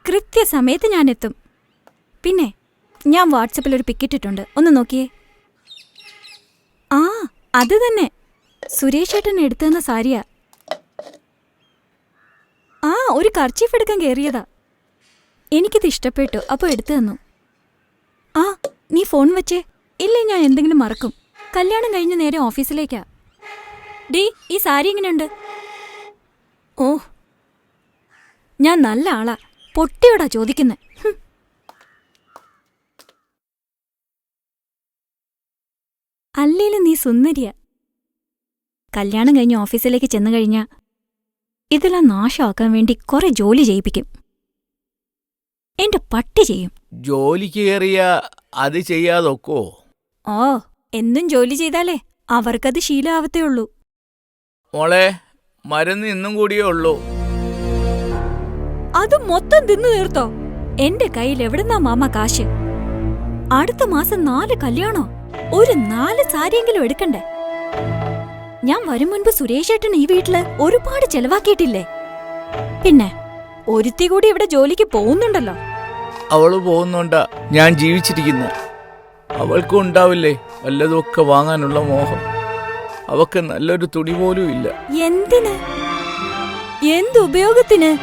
കൃത്യസമയത്ത് ഞാൻ എത്തും. പിന്നെ ഞാൻ വാട്സപ്പിൽ ഒരു പിക്കിട്ടിട്ടുണ്ട്, ഒന്ന് നോക്കിയേ. ആ അത് തന്നെ, സുരേഷ് ഏട്ടൻ എടുത്തുതന്ന സാരിയാ. ആ ഒരു കർച്ചീഫ് എടുക്കാൻ കയറിയതാ. എനിക്കിത് ഇഷ്ടപ്പെട്ടു, അപ്പോൾ എടുത്തു തന്നു. ആ നീ ഫോൺ വെച്ചേ, ഇല്ലേ ഞാൻ എന്തെങ്കിലും മറക്കും. കല്യാണം കഴിഞ്ഞ് നേരെ ഓഫീസിലേക്കാ. ഡീ ഈ സാരി എങ്ങനെയുണ്ട്? ഓ ഞാൻ നല്ല ആളാ, പൊട്ടിയോടാ ചോദിക്കുന്നെ. അല്ലേലും നീ സുന്ദരിയാ. കല്യാണം കഴിഞ്ഞ് ഓഫീസിലേക്ക് ചെന്നു കഴിഞ്ഞാ ഇതെല്ലാം നാശമാക്കാൻ വേണ്ടി കുറെ ജോലി ചെയ്യിപ്പിക്കും. എന്റെ പട്ടി ചെയ്യും. ജോലിക്ക് കയറിയ അത് ചെയ്യാതൊക്കോ? ഓ എന്നും ജോലി ചെയ്താലേ അവർക്കത് ശീലമാവത്തേ ഉള്ളൂ. മോളെ, മരുന്ന് ഇന്നും കൂടിയേ ഉള്ളൂ. അത് മൊത്തം തിന്നു തീർത്തോ? എന്റെ കയ്യിൽ എവിടുന്നാ മാമ കാശ്? അടുത്ത മാസം 4 കല്യാണോ? ഒരു 4 സാരിയെങ്കിലും എടുക്കണ്ടേ? ഞാൻ വരും മുൻപ് സുരേഷ് ഏട്ടൻ ഈ വീട്ടില് ഒരുപാട് ചെലവാക്കിയിട്ടില്ലേ? പിന്നെ ഒരുത്തി കൂടി ഇവിടെ ജോലിക്ക് പോകുന്നുണ്ടല്ലോ. അവള് പോകുന്നുണ്ടാ ഞാൻ ജീവിച്ചിരിക്കുന്നു. അവൾക്കും ഉണ്ടാവില്ലേ വല്ലതുമൊക്കെ വാങ്ങാനുള്ള മോഹം. അവക്ക് നല്ലൊരു തുണി പോലും ഇല്ല. എന്തിന്? എന്തുപയോഗത്തിന്?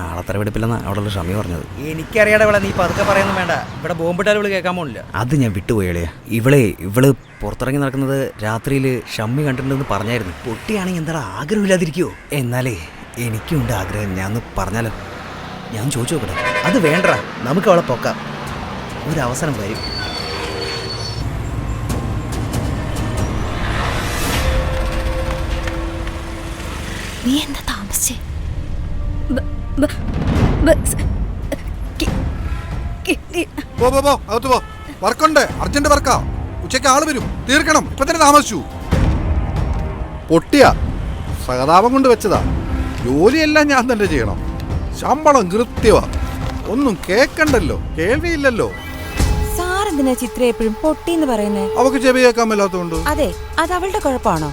ആളത്ര വെടുപ്പില്ലെന്നാ അവിടെയുള്ള ഷമി പറഞ്ഞത്. എനിക്കറിയാടെ ഇവിടെ, നീ പതുക്കെ പറയുന്നു വേണ്ട. ഇവിടെ ബോംബിട്ടാൽ ഇവള് കേൾക്കാൻ പോണില്ല. അത് ഞാൻ വിട്ടുപോയളേ. ഇവള് പുറത്തിറങ്ങി നടക്കുന്നത് രാത്രിയിൽ ഷമ്മി കണ്ടിട്ടുണ്ടെന്ന് പറഞ്ഞായിരുന്നു. പൊട്ടിയാണെങ്കിൽ എന്താ ആഗ്രഹമില്ലാതിരിക്കുവോ? എന്നാലേ എനിക്കുണ്ട് ആഗ്രഹം. ഞാൻ ഒന്ന് പറഞ്ഞാലോ? ഞാൻ ചോദിച്ചു നോക്കട്ടെ. അത് വേണ്ട, നമുക്ക് അവളെ പൊക്കാം. ഒരു അവസരം വരും. നീ എന്താ താമസിച്ചേ? അകത്ത് പോ. വർക്കുണ്ട്, അർജന്റ് വർക്കാ. ഉച്ചയ്ക്ക് ആള് വരും, തീർക്കണം. ഇപ്പൊ തന്നെ താമസിച്ചു. പൊട്ടിയ സഹതാപം കൊണ്ട് വെച്ചതാ. ജോലിയെല്ലാം ഞാൻ തന്നെ ചെയ്യണം. ശമ്പളം കൃത്യവാ. ഒന്നും കേക്കണ്ടല്ലോ, കേൾവിയില്ലല്ലോ. സാറെന്തിനാ ചിത്ര എപ്പോഴും പൊട്ടിന്ന് പറയുന്നേ? അവക്ക് ചെവി കേൾക്കാൻ മേലാത്തോണ്ട്. അതെ, അത് അവളുടെ കുഴപ്പമാണോ?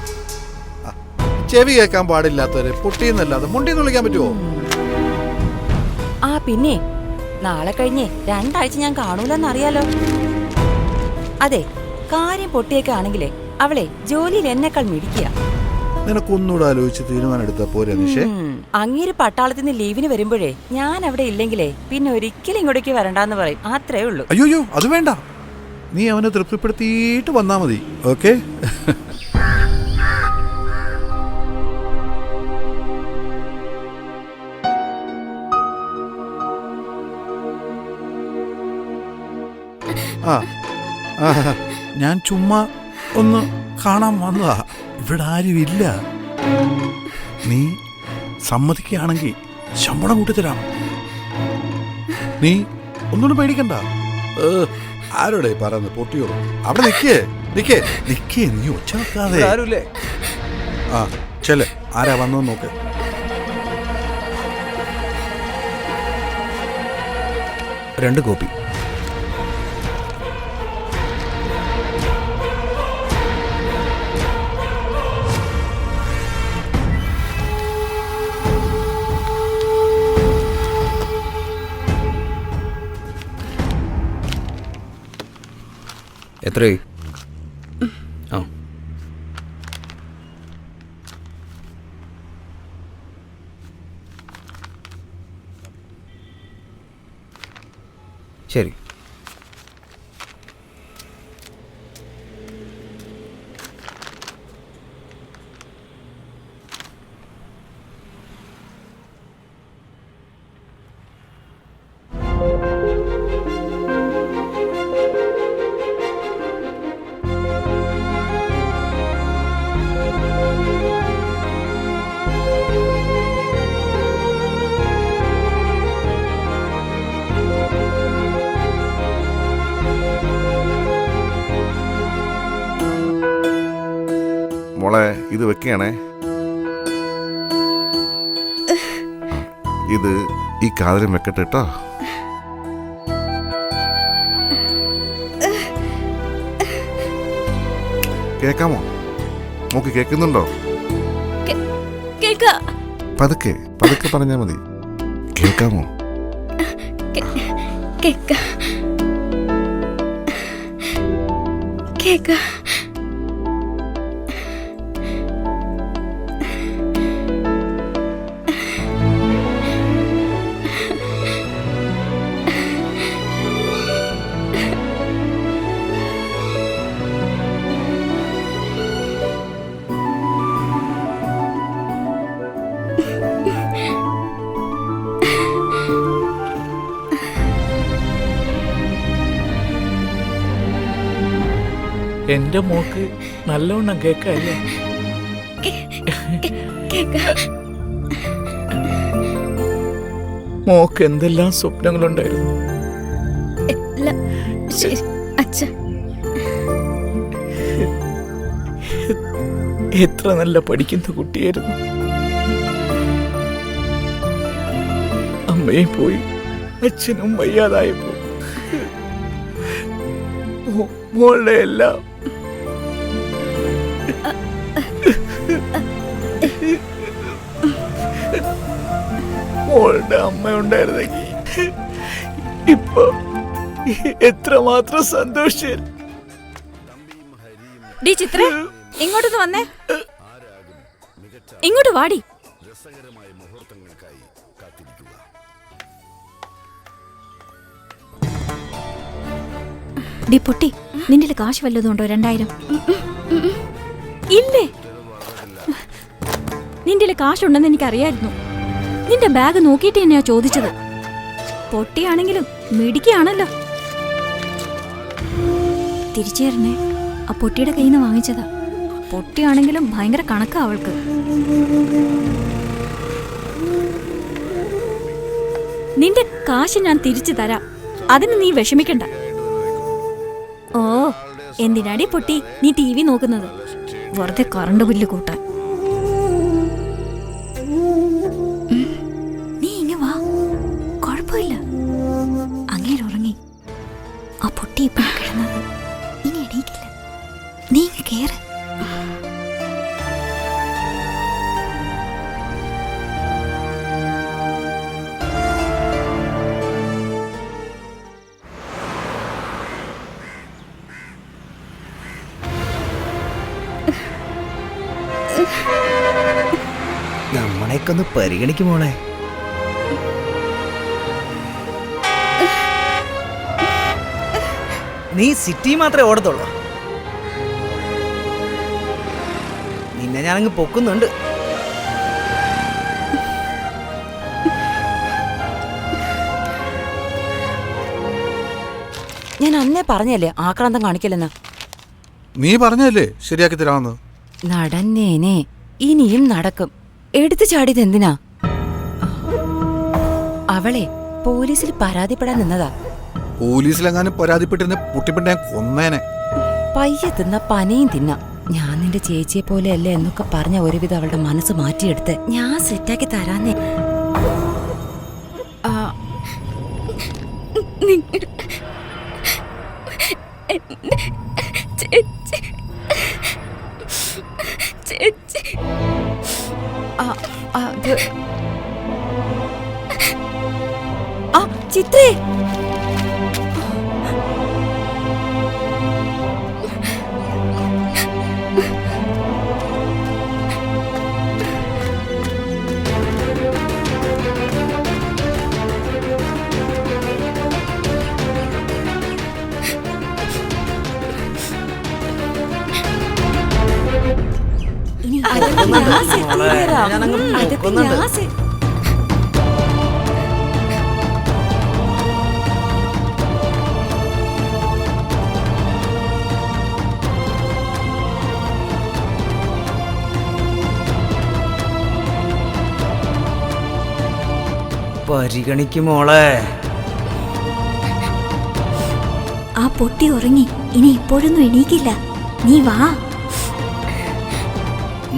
ചെവി കേൾക്കാൻ പാടില്ലാത്തവരെ പൊട്ടിന്നല്ലാതെ മുണ്ടിന്ന് വിളിക്കാൻ പറ്റുമോ? ആ പിന്നെ നാളെ കഴിഞ്ഞേ 2 ആഴ്ച ഞാൻ കാണൂലെന്നറിയാലോ. അതെ, കാര്യം പൊട്ടിയൊക്കെ ആണെങ്കിലേ അവളെ ജോലിയിൽ എന്നെക്കാൾ മിടിക്കുക. നിനക്കൊന്നുകൂടെ ആലോചിച്ച് തീരുമാനം എടുത്താ പോരെ നിഷേ? അങ്ങേര് പട്ടാളത്തിൽ നിന്ന് ലീവിന് വരുമ്പോഴേ ഞാൻ അവിടെ ഇല്ലെങ്കിലേ പിന്നെ ഒരിക്കലും ഇങ്ങോട്ടേക്ക് വരണ്ടെന്ന് പറയും. അത്രേ ഉള്ളൂ. അയ്യോ അത് വേണ്ട, നീ അവനെ തൃപ്തിപ്പെടുത്തിയിട്ട് വന്നാ മതി. ഓക്കെ? ഞാൻ ചുമ്മാ ഒന്ന് കാണാൻ വന്നതാ. ഇവിടെ ആരും ഇല്ല. നീ സമ്മതിക്കുകയാണെങ്കിൽ ശമ്പളം കൂട്ടിത്തരാം. നീ ഒന്നും പേടിക്കണ്ട. ആരോടെ പറയുന്നത്? പൊട്ടിയോളൂ. അവിടെ നിക്കേ നീ ഒച്ച വെക്കാതെ. ആരുല്ലേ? ആ ചെല്ലേ, ആരാ വന്നോന്ന് നോക്ക്. രണ്ട് കോപ്പി. എത്രയായി? ആ ശരി. മോളെ ഇത് വെക്കണേ. ഇത് ഈ കാതിലും വെക്കട്ടെ കേട്ടോ. കേക്കാമോ? മോക്ക് കേൾക്കുന്നുണ്ടോ? പതുക്കെ പതുക്കെ പറഞ്ഞാ മതി. കേൾക്കാമോ? എന്റെ മോക്ക് നല്ലവണ്ണം കേക്കല്ലേ? മോക്ക് എന്തെല്ലാം സ്വപ്നങ്ങളുണ്ടായിരുന്നു. എത്ര നല്ല പഠിക്കുന്ന കുട്ടിയായിരുന്നു. അമ്മയും പോയി, അച്ഛനും വയ്യാതായപ്പോ മോളുടെ എല്ലാം മോളുടെ അമ്മ ഉണ്ടായിരുന്നെങ്കിൽ ഇപ്പൊ എത്രമാത്രം സന്തോഷം. ഡി ചിത്ര, ഇങ്ങോട്ടൊന്ന് വന്നേ. ഇങ്ങോട്ട് വാടി. ഡി പൊട്ടി, നിന്റെ കാശ് വല്ലതുണ്ടോ? 2000 ഇല്ലേ? നിന്റെ കാശുണ്ടെന്ന് എനിക്കറിയായിരുന്നു. നിന്റെ ബാഗ് നോക്കിയിട്ട് തന്നെയാ ചോദിച്ചത്. പൊട്ടിയാണെങ്കിലും മിടിക്കുകയാണല്ലോ. തിരിച്ചു തരണേ. ആ പൊട്ടിയുടെ കയ്യിൽ നിന്ന് വാങ്ങിച്ചതാ. പൊട്ടിയാണെങ്കിലും ഭയങ്കര കണക്കാ അവൾക്ക്. നിന്റെ കാശ് ഞാൻ തിരിച്ചു തരാം. അതിന് നീ വിഷമിക്കണ്ട. ഓ, എന്തിനാടി പൊട്ടി നീ TV നോക്കുന്നത്? വെറുതെ കറണ്ട് ബില്ല് കൂട്ടാൻ. നീ ഇങ്ങ വാ, കുഴപ്പമില്ല. അങ്ങേര് ഉറങ്ങി. ആ പൊട്ടി ഇപ്പൊ കിടന്നത്. ഇനി എണീക്കില്ല. നീ ഇങ്ങ് കേറ്. നമ്മളെയൊക്കെ ഒന്ന് പരിഗണിക്കും മോളെ. നീ സിറ്റി മാത്രമേ ഓടത്തുള്ളൂ. നിന്നെ ഞാനങ്ങ് പൊക്കുന്നുണ്ട്. ഞാൻ അന്നേ പറഞ്ഞല്ലേ ആക്രാന്തം കാണിക്കില്ലെന്ന്. നീ പറഞ്ഞല്ലേ ശരിയാക്കി തരാമെന്ന്. നടന്നേനെ, ഇനിയും നടക്കും. എടുത്തു ചാടിയത് എന്തിനാ? അവളെ പോലീസിൽ പരാതിപ്പെടാൻ നിന്നതാ. പോലീസിലെങ്ങാനും പരാതിപ്പെട്ടിരുന്ന പുട്ടിപ്പെട്ട് ഞാൻ കൊന്നേനെ. പയ്യെ തിന്ന പനയും തിന്ന. ഞാൻ നിന്റെ ചേച്ചിയെ പോലെയല്ല എന്നൊക്കെ പറഞ്ഞ ഒരുവിധം അവളുടെ മനസ്സ് മാറ്റിയെടുത്ത് ഞാൻ സെറ്റാക്കി തരാന്നേ. ചിത്രേ, പരിഗണിക്കും മോളെ. ആ പൊട്ടി ഉറങ്ങി. ഇനി ഇപ്പോഴൊന്നും എണീക്കില്ല. നീ വാ.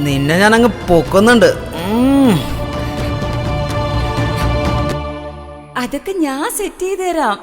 നിന്നെ ഞാനങ്ങ് പൊക്കുന്നുണ്ട്. അതൊക്കെ ഞാൻ സെറ്റ് ചെയ്ത് തരാം